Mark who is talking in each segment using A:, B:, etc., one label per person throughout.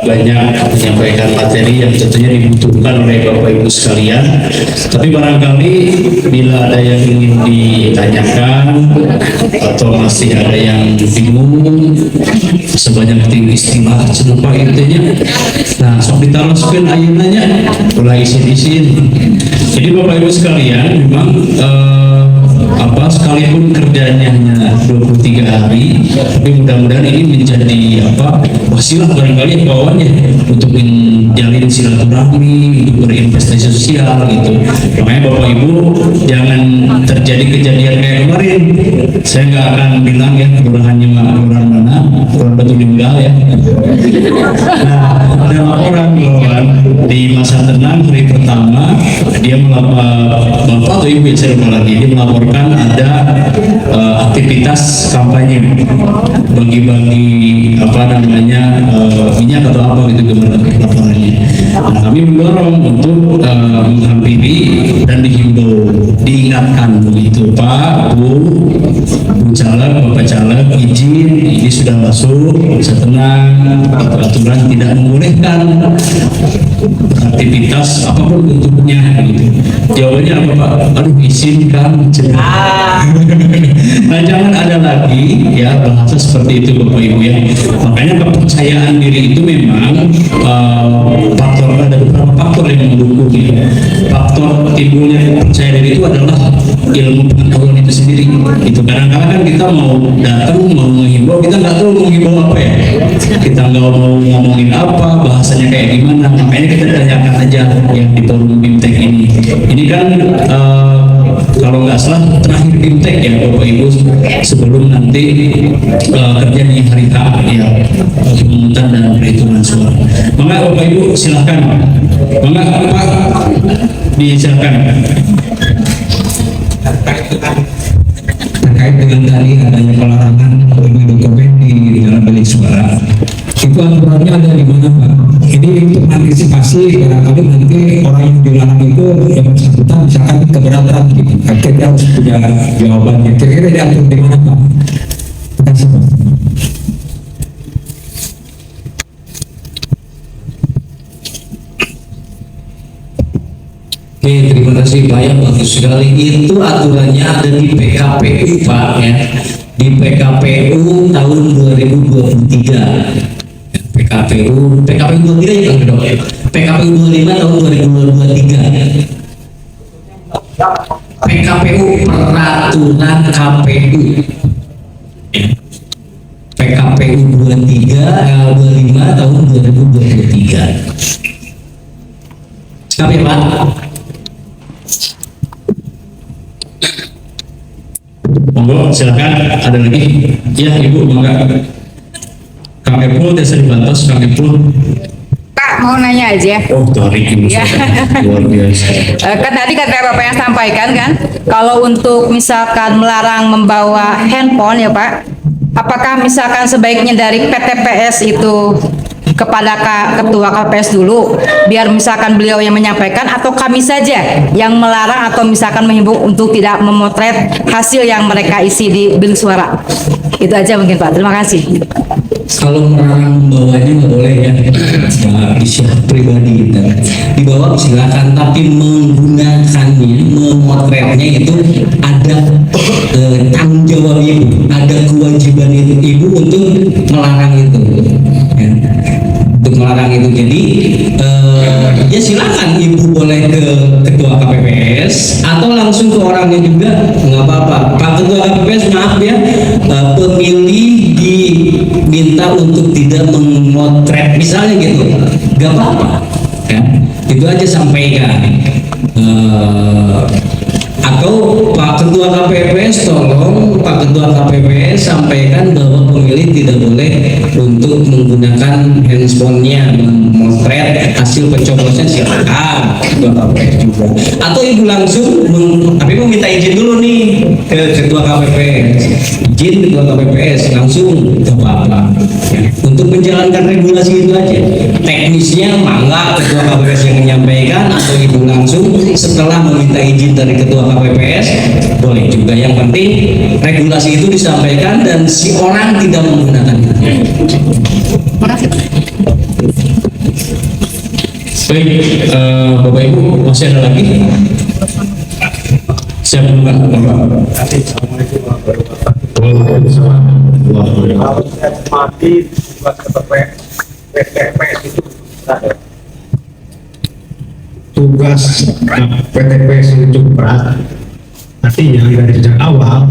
A: banyak menyampaikan materi yang tentunya dibutuhkan oleh Bapak Ibu sekalian. Tapi barangkali bila ada yang ingin ditanyakan atau masih ada yang bingung sebanyak tinggi istilah serupa intinya, nah sok ditaroskeun ayeunanya ulah isin-isin. Jadi Bapak Ibu sekalian, memang sekalipun kerjanya hanya 23 hari, tapi mudah-mudahan ini menjadi wasilah barangkali bawahnya untuk menjalin silaturahmi, untuk berinvestasi sosial gitu. Makanya Bapak Ibu jangan terjadi kejadian kayak kemarin. Saya nggak akan bilang ya kelurahannya kelurahan mana, kelurahan Batu Ninggal ya. Nah, ada laporan bahwa di masa tenang hari pertama dia bapak atau ibu yang saya lupa lagi, dia melaporkan ada aktivitas kampanye bagi-bagi minyak atau apa gitu gimana laporannya. Nah, kami mendorong untuk menghampiri dan dihimbau, diingatkan begitu Pak, Bu Caleg, Bapak Caleg, izin ini sudah masuk, bisa tenang, aturan tidak membolehkan aktivitas apapun bentuknya gitu. Jawabannya apa Pak? Aduh izinkan. Nah jangan ada lagi ya bahasa seperti itu Bapak Ibu ya. Makanya kepercayaan diri itu memang ada beberapa faktor yang mendukung ya. Faktor timbulnya kepercayaan diri itu adalah ilmu pengetahuan itu sendiri. Itu kadang-kadang kan kita mau datang mau menghimbau, kita nggak tahu menghimbau apa ya. Kita nggak mau ngomongin apa, bahasanya kayak gimana. Makanya kita tanyakan aja yang di forum BIMTEK ini. Ini kan kalau nggak salah terakhir BIMTEK ya Bapak Ibu sebelum nanti kerja di hari H ya pemungutan dan perhitungan suara. Maka Bapak Ibu silahkan, maka Pak disilakan.
B: Terkait dengan tadi adanya pelarangan memilih dokumen di dalam bilik suara, itu aturannya ada di mana Pak? Ini untuk antisipasi barangkali nanti orang yang dilarang itu yang bersangkutan misalkan keberatan gitu. Akhirnya harus punya jawabannya. Kira-kira diatur di mana Pak? Terima kasih Pak.
C: Oke, terima kasih Pak, ya bagus sekali. Itu aturannya ada di PKPU Pak ya, di PKPU tahun 2023. PKPU 23 ya Pak, PKPU 25 tahun 2023. PKPU peraturan KPU. PKPU 25 tahun 2023. Sekali Pak.
A: Monggo silakan, ada lagi ya Ibu mangga. Kang Epul desa dibantos, Kang Epul.
D: Kak mau nanya aja.
A: Oh tarik Ibu
D: Ya.
A: luar biasa.
D: Kan tadi kata Bapak yang sampaikan kan, kalau untuk misalkan melarang membawa handphone ya Pak, apakah misalkan sebaiknya dari PTPS itu kepada ketua KPS dulu, biar misalkan beliau yang menyampaikan, atau kami saja yang melarang atau misalkan menghimbau untuk tidak memotret hasil yang mereka isi di bilik suara. Itu aja mungkin Pak. Terima kasih.
C: Kalau melarang membawanya nggak boleh ya, istilah pribadi kita dibawa silakan, tapi menggunakannya, memotretnya itu ada tanggung jawab ibu, ada kewajiban ibu untuk melarang itu ya. Untuk melarang itu, jadi ya silakan ibu boleh ke ketua KPPS atau langsung ke orangnya juga nggak apa-apa. Pak Ketua KPPS maaf ya, pemilih diminta untuk tidak memotret misalnya gitu, nggak apa-apa ya, itu aja sampaikan. Atau Pak Ketua KPPS, tolong Pak Ketua KPPS sampaikan bahwa pemilih tidak boleh untuk menggunakan handphonenya memotret hasil pencoblosan, silakan Ketua KPPS juga. Atau ibu langsung, tapi mau minta izin dulu nih ke Ketua KPPS, izin Ketua KPPS langsung ke apa-apa ya. Untuk menjalankan regulasi itu aja. Teknisnya mangga Ketua KPPS yang menyampaikan, atau ibu langsung setelah meminta izin dari Ketua KPPS boleh juga. Yang penting regulasi itu disampaikan dan si orang tidak menggunakan.
D: Terima kasih.
A: Baik, Bapak Ibu masih ada lagi? Siap bukan?
E: mati buat PTPS itu tugas PTPS itu cukup berat. Artinya dari sejak awal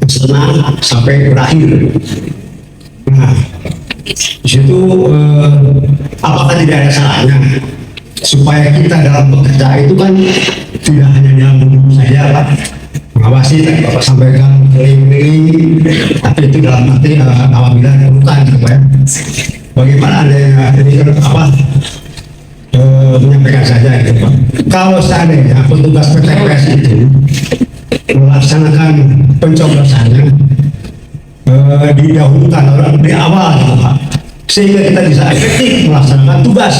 E: senang sampai berakhir. Nah, di situ apakah tidak ada salahnya supaya kita dalam bekerja itu kan tidak hanya yang saja Pak mengawasi tadi Bapak sampaikan keliling-keliling, tapi itu dalam arti apabila diperlukan supaya bagaimana ada yang menyampaikan saja gitu Pak. Kalau seandainya petugas PTPS itu melaksanakan pencoblosannya didahulukan di awal gitu Pak, sehingga kita bisa efektif melaksanakan tugas.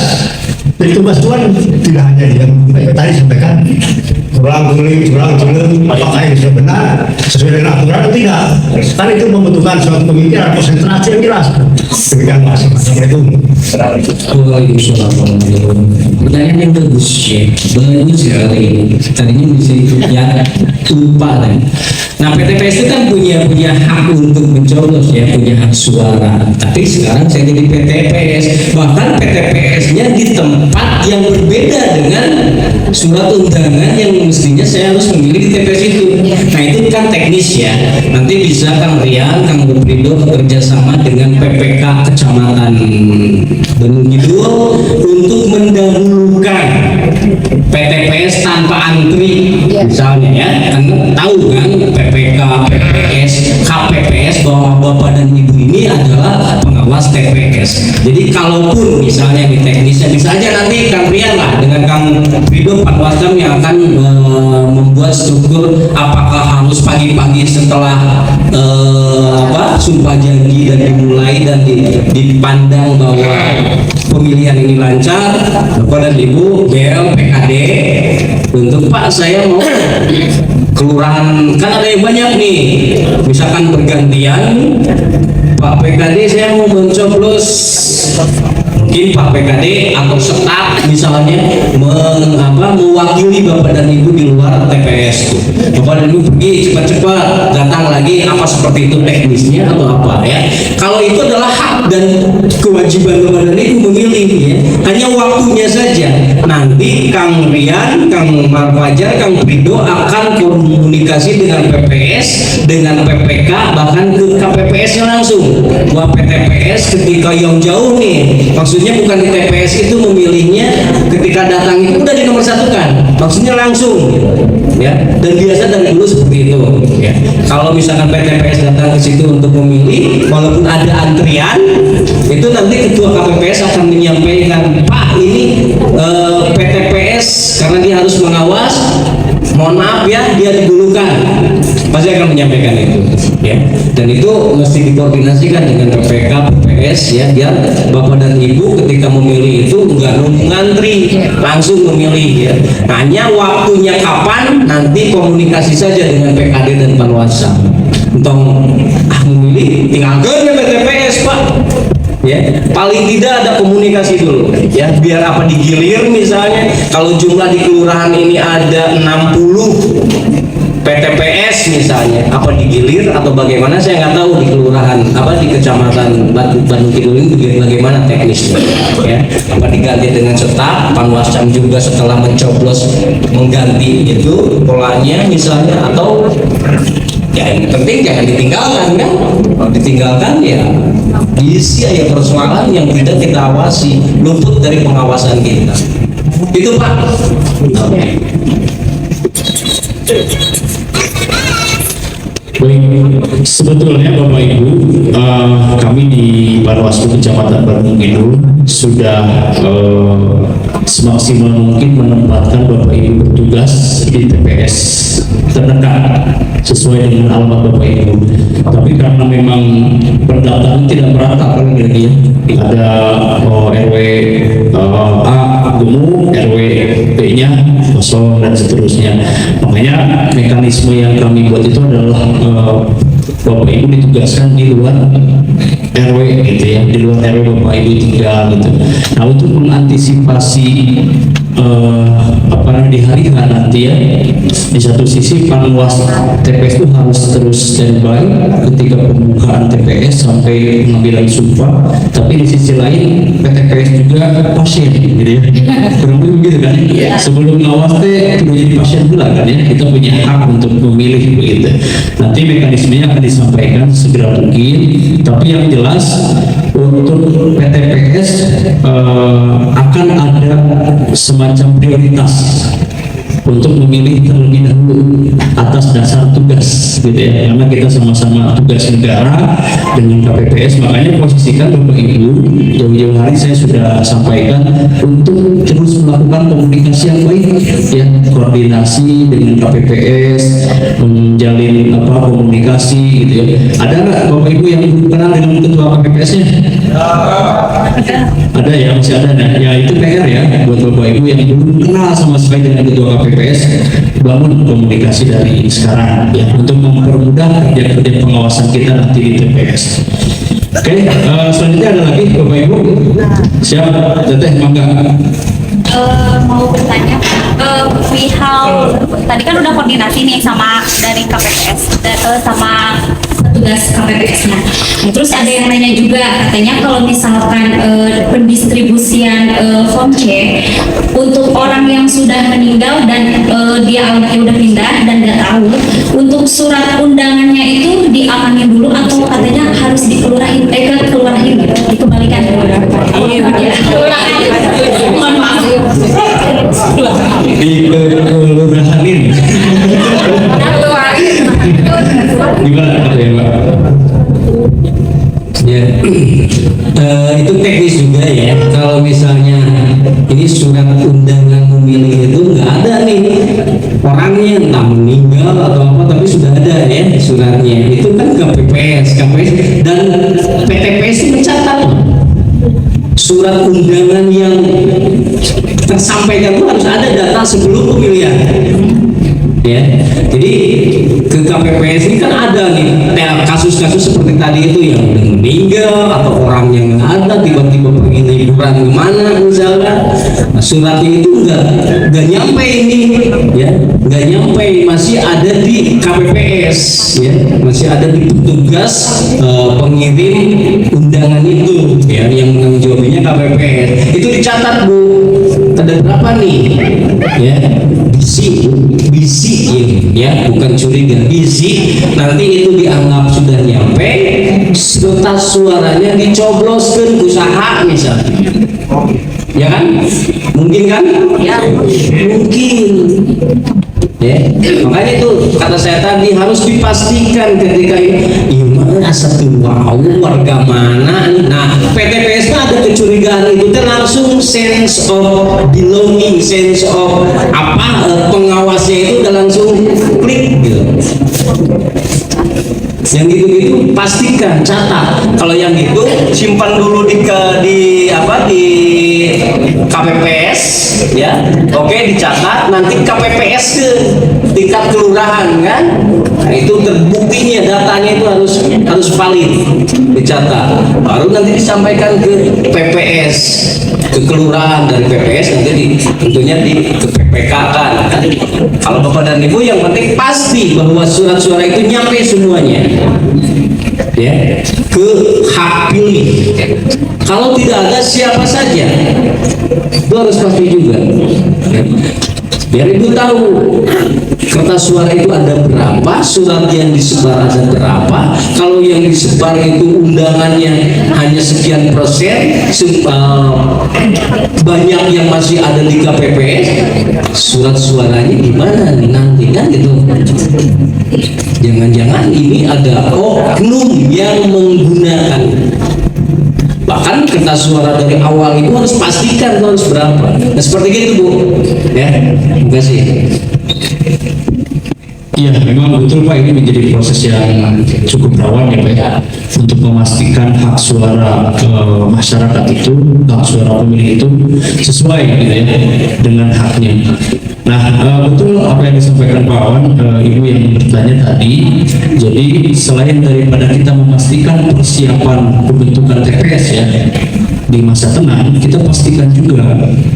E: Jadi tugas Tuhan tidak hanya yang tadi sampaikan curang-culing, apakah ini sudah benar sesuai dengan aturan atau tidak. Kan itu membutuhkan suatu pemikiran, konsentrasi yang jelas. Demikian Mas. Assalamualaikum.
C: Waalaikumsalam. Pertanyaan yang bagus ya, bagus sekali. Tadinya bisa ya lupa tadi. Nah PTPS itu kan punya hak untuk mencoblos ya, punya hak suara. Tapi sekarang saya jadi PTPS, bahkan PTPS-nya di tempat yang berbeda dengan surat undangan yang mestinya saya harus memilih di TPS itu. Nah itu kan teknis ya. Nanti bisa Kang Rian, Kang Buprido bekerja sama dengan PPK Kecamatan Bandung Kidul untuk mendahulukan PTPS tanpa antri, misalnya ya. Kan tahu kan PPK, PPS, KPPS bahwa Bapak dan Ibu ini adalah pengawas TPS. Jadi kalaupun misalnya di teknisnya bisa aja nanti Kang Rian lah dengan Kang Buprido Panwascam yang akan membuat struktur apakah harus pagi-pagi setelah sumpah janji dan dimulai dan dipandang bahwa pemilihan ini lancar, Bapak dan Ibu BL PKD untuk Pak saya mau kelurahan, kan ada yang banyak nih, misalkan bergantian Pak PKD saya mau mencoblos mungkin Pak PKD atau staf misalnya mewakili Bapak dan Ibu di luar TPS tuh. Bapak dan Ibu pergi cepat-cepat datang lagi apa seperti itu teknisnya atau apa ya. Kalau itu adalah hak dan kewajiban Bapak dan Ibu memilih ya. Hanya waktunya saja. Nanti Kang Rian, Kang Marfajar, Kang Prido akan komunikasi dengan PPS, dengan PPK, bahkan ke KPPS-nya langsung. Wah PTPS ketika yang jauh nih, maksudnya bukan di TPS itu memilihnya ketika datang itu udah dinomorsatukan, maksudnya langsung ya. Dan biasa dari dulu seperti itu ya. Kalau misalkan PTPS datang ke situ untuk memilih, walaupun ada antrian, itu nanti ketua KPPS akan menyampaikan, Pak ini PTPS karena dia harus mengawas, mohon maaf ya dia didulukan, pasti akan menyampaikan itu ya. Dan itu mesti dikoordinasikan dengan PPK, PPS ya, biar Bapak dan Ibu ketika memilih itu nggak nunggu ngantri, langsung memilih ya. Hanya waktunya kapan nanti komunikasi saja dengan PKD dan Panwascam. Entong memilih tinggalkan ya PTPS Pak. Ya, paling tidak ada komunikasi dulu ya, biar apa digilir misalnya kalau jumlah di kelurahan ini ada 60 PTPS misalnya, apa digilir atau bagaimana saya nggak tahu di kelurahan di kecamatan Bandung Kidul ini bagaimana teknisnya ya, apa diganti dengan staf Panwascam juga setelah mencoblos mengganti itu polanya misalnya, atau ya yang penting jangan ditinggalkan kan. Kalau ditinggalkan ya isi ya persoalan yang tidak kita awasi, luput dari pengawasan kita. Itu Pak.
A: Baik, sebetulnya Bapak Ibu, kami di Panwaslu Kecamatan Bandung Kidul sudah semaksimal mungkin menempatkan Bapak Ibu bertugas di TPS terdekat sesuai dengan alamat Bapak Ibu. Tapi karena memang pendaftaran tidak merata kan ya, ada RW A gemuk, RW B-nya kosong dan seterusnya. Makanya mekanisme yang kami buat itu adalah Bapak Ibu ditugaskan di luar RW gitu ya, di luar RW Bapak Ibu tinggal gitu. Nah untuk mengantisipasi di hari H nanti ya, di satu sisi Panwas TPS itu harus terus standby ketika pembukaan TPS sampai pengambilan sumpah, tapi di sisi lain PTPS juga pasien gitu ya, kurang lebih begitu kan. Sebelum ngawas teh udah jadi pasien pula kan ya, kita punya hak untuk memilih begitu. Nanti mekanismenya akan disampaikan segera mungkin, tapi yang jelas untuk PTPS akan ada semacam prioritas untuk memilih terlebih dahulu atas dasar tugas gitu ya, karena kita sama-sama tugas negara dengan KPPS. Makanya posisikan Bapak Ibu, jauh-jauh hari saya sudah sampaikan untuk terus melakukan komunikasi yang baik ya, koordinasi dengan KPPS, menjalin komunikasi gitu ya. Ada nggak Bapak Ibu yang belum kenal dengan ketua KPPS-nya? Ada ya, masih ada. Nah, ya itu PR ya buat Bapak Ibu yang belum kenal sama sekali dengan ketua KPPS, bangun komunikasi dari sekarang ya untuk mempermudah kerja-kerja pengawasan kita nanti di TPS. Oke, selanjutnya ada lagi Bapak Ibu? Siap, Teteh mangga.
F: Mau bertanya, perihal tadi kan udah koordinasi nih sama dari KPPS sama petugas KPPS-nya. Terus ada yang nanya juga, katanya kalau misalkan pendistribusian form C untuk orang yang sudah meninggal dan dia anaknya udah pindah dan nggak tahu, untuk surat undangannya itu diamanin dulu atau katanya harus dikelurahin, kelurahin gitu, dikembalikan. Mohon maaf.
A: Di kelurahanin. Gimana ya Pak?
C: Ya, itu teknis juga ya. Kalau misalnya ini surat undangan memilih itu nggak ada nih orangnya, entah meninggal atau apa, tapi sudah ada ya suratnya. Itu kan KPPS dan PTPS itu mencatat surat undangan yang tersampaikan itu harus ada data sebelum pemilihan. Ya, jadi ke KPPS ini kan ada nih kasus-kasus seperti tadi itu yang udah meninggal atau orang yang ada tiba-tiba pergi liburan kemana misalnya, nah, suratnya itu nggak nyampe ini ya, nggak nyampe, masih ada di KPPS ya, masih ada di petugas pengirim undangan itu ya, yang menanggung jawabnya KPPS. Itu dicatat Bu, ada berapa nih ya, bisi ya, bukan curiga, bisi. Nanti itu dianggap sudah nyampe, kertas suaranya dicobloskan usaha misalnya, ya kan? Mungkin kan? Ya, mungkin. Ya, makanya itu kata saya tadi harus dipastikan ketika gimana satu warga mana. Nah, PTPS ada kecurigaan itu langsung sense of belonging, sense of pengawasnya itu udah langsung klik gitu. Yang gitu-gitu pastikan, catat. Kalau yang itu simpan dulu di KPPS ya. Oke, dicatat, nanti KPPS ke tingkat kelurahan kan. Nah, itu terbuktinya datanya itu harus valid, dicatat. Baru nanti disampaikan ke PPS, ke kelurahan, dari PPS nanti tentunya ke PPK kan. Kalau Bapak dan Ibu yang penting pasti bahwa surat suara itu nyampe semuanya ya ke hak pilih. Kalau tidak ada siapa saja itu harus pasti juga ya. Biar Ibu tahu kertas suara itu ada berapa, surat yang disebar ada berapa. Kalau yang disebar itu undangannya hanya sekian persen, banyak yang masih ada di KPPS, surat suaranya gimana nanti kan gitu. Jangan-jangan ini ada oknum yang menggunakan. Bahkan kertas suara dari awal itu harus pastikan harus berapa. Nah, seperti itu Bu ya. Terima kasih.
A: Iya, memang betul Pak, ini menjadi proses yang cukup rawan ya Pak ya, untuk memastikan hak suara masyarakat itu, hak suara pemilih itu sesuai gitu ya dengan haknya. Nah, betul apa yang disampaikan Pak Wawan, Ibu yang bertanya tadi. Jadi selain daripada kita memastikan persiapan pembentukan TPS ya di masa tenang, kita pastikan juga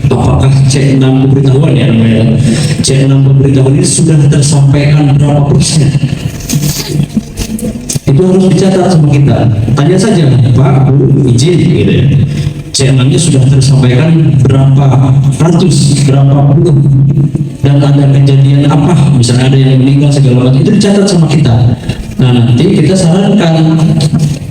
A: apakah C6 pemberitahuan ya namanya, C6 pemberitahuan ini sudah tersampaikan berapa persen. Itu harus dicatat sama kita. Tanya saja, Pak, Bu, izin gitu ya. C6-nya sudah tersampaikan berapa ratus, berapa puluh, dan ada kejadian apa, misalnya ada yang meninggal segala macam, itu dicatat sama kita. Nah, nanti kita sarankan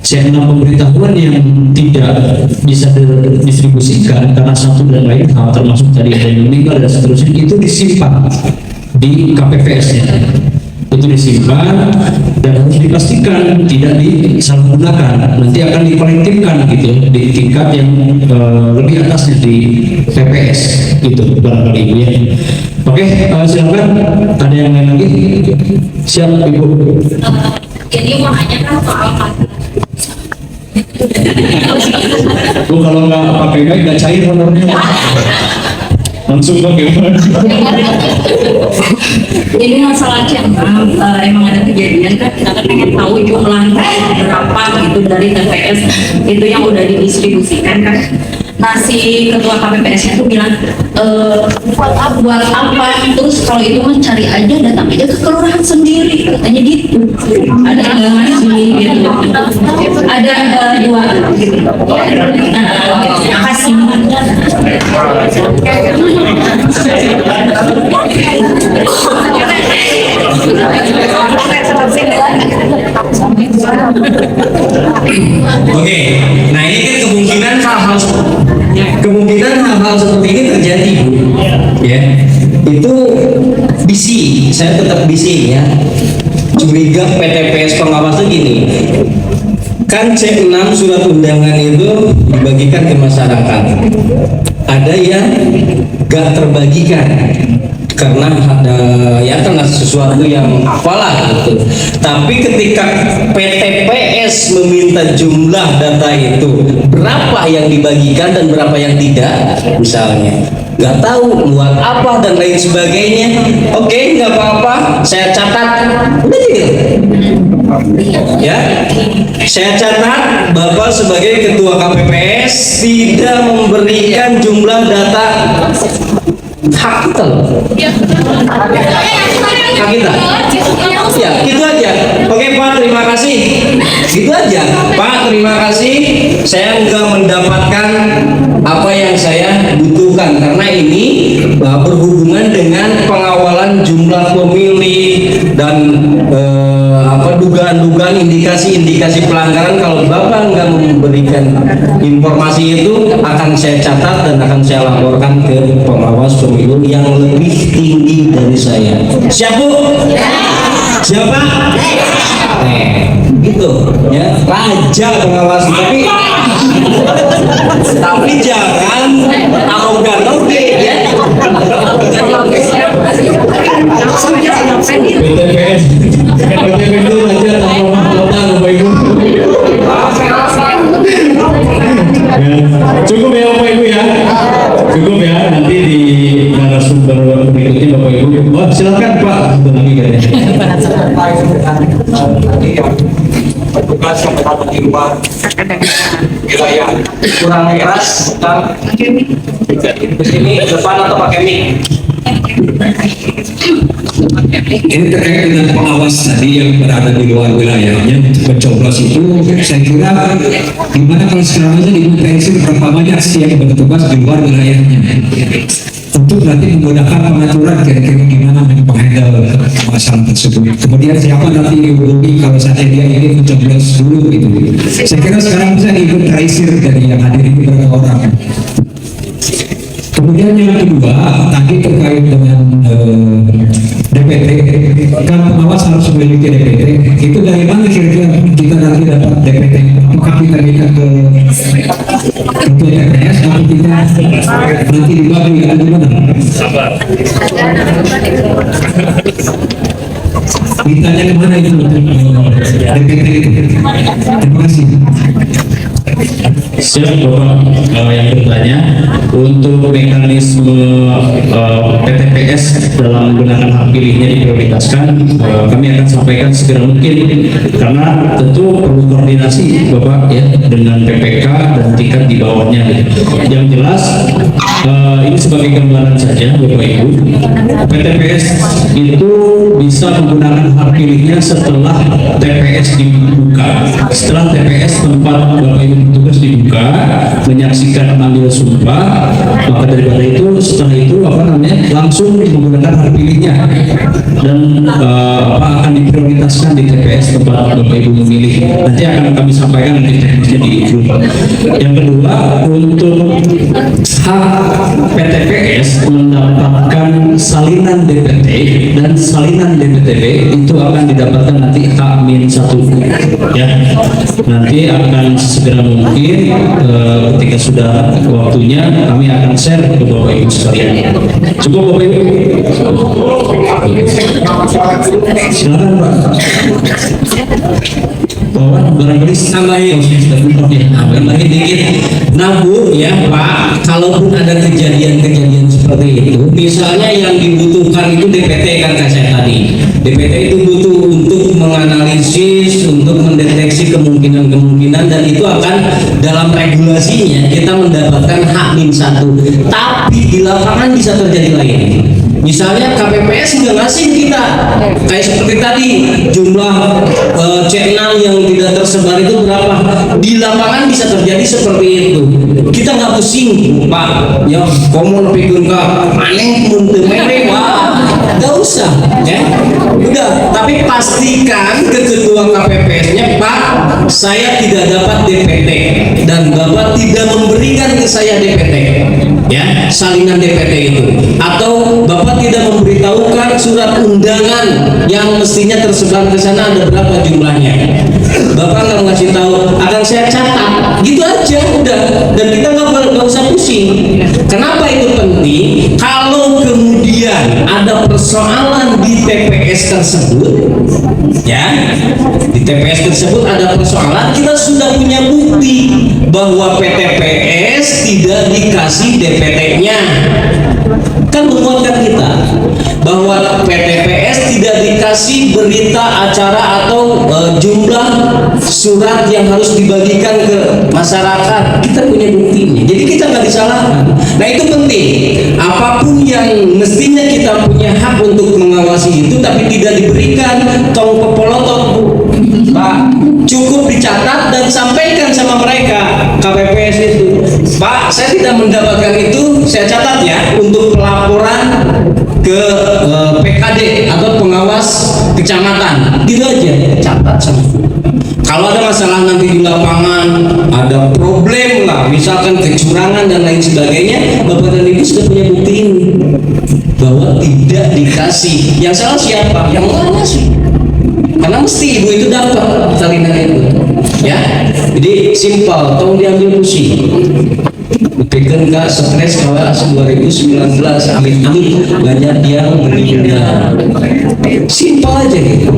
A: C6 pemberitahuan yang tidak bisa didistribusikan karena satu dan lain hal, termasuk tadi ada yang meninggal dan seterusnya, itu disimpan di KPPS-nya. Itu disimpan dan harus dipastikan tidak disalahgunakan. Nanti akan dikolektifkan gitu ya, di tingkat yang lebih atasnya di TPS gitu barangkali Ibu ya. Oke, silakan, ada yang lain lagi? Siap Ibu.
F: Jadi mau nanya kan soal
A: Bu, kalau nggak pakai mic nggak cair honornya. Langsung bagaimana?
F: Jadi masalah C6 emang ada kejadian kan, kita kan pengen tahu jumlahnya berapa gitu dari TPS itu yang udah didistribusikan kan. Nah si ketua KPPS-nya tuh bilang buat apa, terus kalau itu mah cari aja, datang aja ke kelurahan sendiri, katanya gitu. Ada sih gitu, ada dua gitu. Makasih.
C: Oke, nah ini kan kemungkinan hal-hal seperti ini terjadi, Bu. Ya, itu bisi, saya tetap bisi ya. Curiga PTPS pengawas itu gini, kan C6 surat undangan itu dibagikan ke masyarakat. Ada yang gak terbagikan karena ada ya karena sesuatu yang apalah gitu. Tapi ketika PTPS meminta jumlah data itu berapa yang dibagikan dan berapa yang tidak, misalnya nggak tahu buat apa dan lain sebagainya, oke nggak apa-apa, saya catat, udah gitu ya. Saya catat Bapak sebagai ketua KPPS tidak memberikan jumlah data hak kita loh. Hak kita. Ya, gitu aja. Oke Pak, terima kasih. Gitu aja. Pak, terima kasih. Saya enggak mendapatkan apa yang saya butuhkan karena ini berhubungan dengan pengawalan jumlah pemilih dan dugaan-dugaan indikasi-indikasi pelanggaran. Kalau Bapak enggak memberikan informasi itu, akan saya catat dan akan saya laporkan ke pengawas pemilu yang lebih tinggi dari saya. Siap Bu? Siapa? Gitu ya, raja pengawas, tapi jangan arogan, oke ya.
A: PTPS itu aja tanpa Bapak Ibu. Cukup ya Bapak Ibu ya, cukup ya, nanti di narasumber berikutnya Bapak Ibu. Oh, silakan Pak, satu lagi
B: petugas yang berada di luar wilayah kurang keras dan ke sini depan atau pakai mic. Ini terkait dengan pengawas tadi yang berada di luar wilayahnya pencoblos itu, saya kira gimana kalau sekarang aja dimensi berapa banyak sih yang bertugas di luar wilayahnya untuk nanti menggunakan pengaturan kira-kira gimana menghandle masalah tersebut. Kemudian siapa nanti dihubungi kalau saatnya dia ingin mencoblos dulu gitu. Saya kira sekarang bisa diinventarisir dari yang hadir ini berapa orang. Kemudian yang kedua, tadi terkait dengan DPT, kan pengawas harus memiliki DPT. Itu dari mana kira-kira kita nanti dapat DPT? Apakah kita minta ke TPS atau kita nanti dibagi atau gimana? Mintanya kemana itu untuk DPT itu? Terima kasih.
A: Siap Bapak yang bertanya, untuk mekanisme PTPS dalam menggunakan hak pilihnya diprioritaskan, kami akan sampaikan segera mungkin, karena tentu perlu koordinasi Bapak ya dengan PPK dan tingkat di bawahnya gitu. Yang jelas ini sebagai gambaran saja Bapak Ibu, PTPS itu bisa menggunakan hak pilihnya setelah TPS dibuka. Setelah TPS tempat Bapak Ibu tugas dibuka, menyaksikan ambil sumpah, maka daripada itu setelah itu langsung menggunakan hak pilihnya dan akan diprioritaskan di TPS tempat Bapak Ibu memilih. Nanti akan kami sampaikan nanti teknisnya di Zoom. Yang kedua, untuk hak PTPS mendapatkan salinan DPT dan salinan DPTB itu akan didapatkan nanti H-1 ya. Nanti akan segera mungkin ketika sudah waktunya kami akan share ke Bapak Ibu sekalian. Cukup Bapak Ibu. Silakan Pak. Bapak barangkali
C: Tambahin dikit. Nah Bu ya Pak, kalaupun ada kejadian-kejadian seperti itu, misalnya yang dibutuhkan itu DPT kan saya tadi. DPT itu butuh untuk menganalisis, untuk mendeteksi kemungkinan-kemungkinan, dan itu akan dalam regulasinya kita mendapatkan H-1. Tapi di lapangan bisa terjadi lain. Misalnya KPPS nggak ngasih kita, kayak seperti tadi jumlah C6 yang tidak tersebar itu berapa, di lapangan bisa terjadi seperti itu. Kita nggak pusing Pak, ya komun pikun ke maneng muntah merek, wah nggak usah ya, udah. Tapi pastikan ke ketua KPPS-nya, Pak saya tidak dapat DPT dan Bapak tidak memberikan ke saya DPT ya, salinan DPT itu, atau Bapak tidak memberitahukan surat undangan yang mestinya tersebar ke sana ada berapa jumlahnya, Bapak nggak ngasih tahu, akan saya catat, gitu aja udah, dan kita nggak usah pusing. Kenapa itu penting? Kalau kemudian ada persoalan di TPS tersebut, ya, di TPS tersebut ada persoalan, kita sudah punya bukti bahwa PTPS tidak dikasih DPT-nya. Kan menguatkan kita bahwa PTPS tidak dikasih berita acara atau jumlah surat yang harus dibagikan ke masyarakat. Kita punya buktinya, jadi kita nggak disalahkan. Nah itu penting. Apapun yang mestinya kita punya hak untuk mengawasi itu, tapi tidak diberikan, tong kepolotot Bu. Pak, cukup dicatat dan sampaikan sama mereka KPPS itu, Pak saya tidak mendapatkan itu, saya catat ya untuk pelaporan ke PKD atau pengawas kecamatan, gitu aja, catat sama. Kalau ada masalah nanti di lapangan, ada problem lah, misalkan kecurangan dan lain sebagainya, Bapak dan Ibu sudah punya bukti ini bahwa tidak dikasih. Yang salah siapa? Yang mana sih? Karena mesti ibu itu dapat salinan itu, ya. Jadi simpel, tolong diambil pusing. Bikin nggak stres kalau 2019, amin banyak yang meninggal. Simpel aja gitu.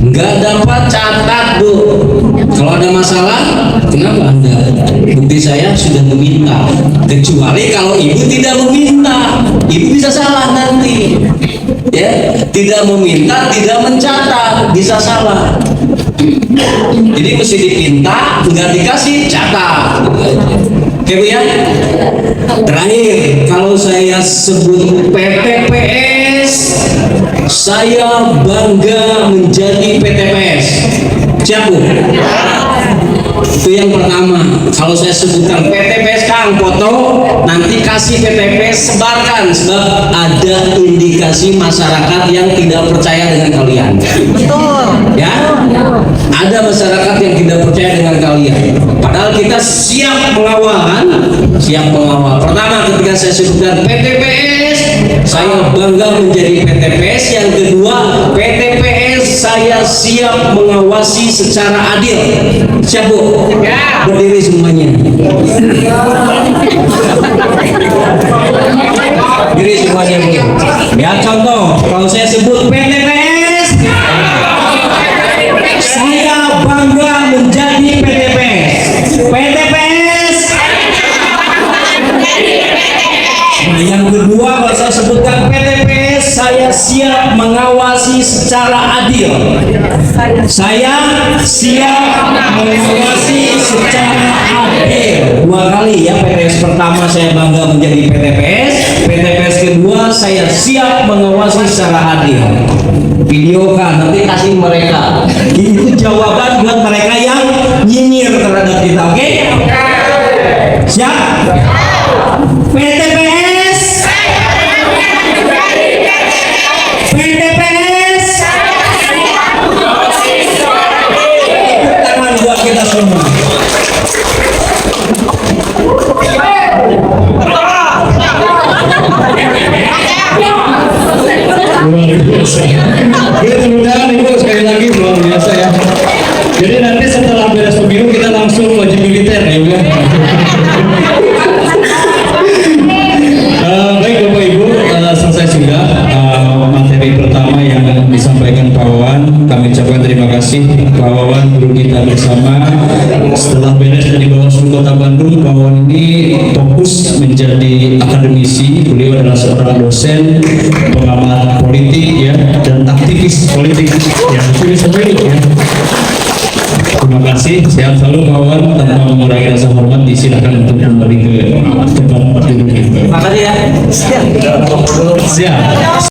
C: Nggak dapat catat Bu. Kalau ada masalah, kenapa Anda? Bukti saya sudah meminta. Kecuali kalau ibu tidak meminta, ibu bisa salah nanti. Ya, tidak meminta, tidak mencatat, bisa salah. Jadi mesti dipinta, nggak dikasih, catat. Oke Bu ya. Terakhir, kalau saya sebut PTPS, saya bangga menjadi PTPS. Siap Bu? Itu yang pertama. Kalau saya sebutkan PTPS Kang foto, nanti kasih PTPS sebarkan, sebab ada indikasi masyarakat yang tidak percaya dengan kalian.
D: Betul.
C: Ya, ada masyarakat yang tidak percaya dengan kalian. Padahal kita siap mengawal kan? Siap mengawal. Pertama ketika saya sebutkan PTPS, saya bangga menjadi PTPS. Yang kedua, PTPS saya siap mengawasi secara adil. Siap Bu? Ya. Berdiri semuanya. Berdiri semuanya Bu. Ya contoh, kalau saya sebut PTPS, siap mengawasi secara adil. Saya siap mengawasi secara adil. 2 kali ya, PTPS pertama saya bangga menjadi PTPS, PTPS kedua saya siap mengawasi secara adil. Videokan, nanti kasih mereka. Itu jawaban buat mereka yang nyinyir terhadap kita, oke? Siap? PTPS. PTPS. Tangan buat kita semua.
A: Luar biasa. Jadi mudah-mudahan Ibu sekali lagi luar biasa ya. Jadi nanti setelah beres pemilu kita langsung wajib militer ya Bu. Baik Bapak Ibu, selesai sudah materi pertama yang disampaikan Pak Wawan. Kami ucapkan terima kasih Pak Wawan, guru kita bersama. Setelah beres dari Bawaslu Kota Bandung, Pak Wawan ini fokus menjadi akademisi. Beliau adalah seorang dosen, pengamat politik ya, dan aktivis politik ya, aktivis politik ya. Terima kasih, sehat selalu Pak Wawan. Tanpa mengurangi rasa hormat, disilakan untuk kembali ke tempat duduk.
C: Makasih ya.
A: Siap.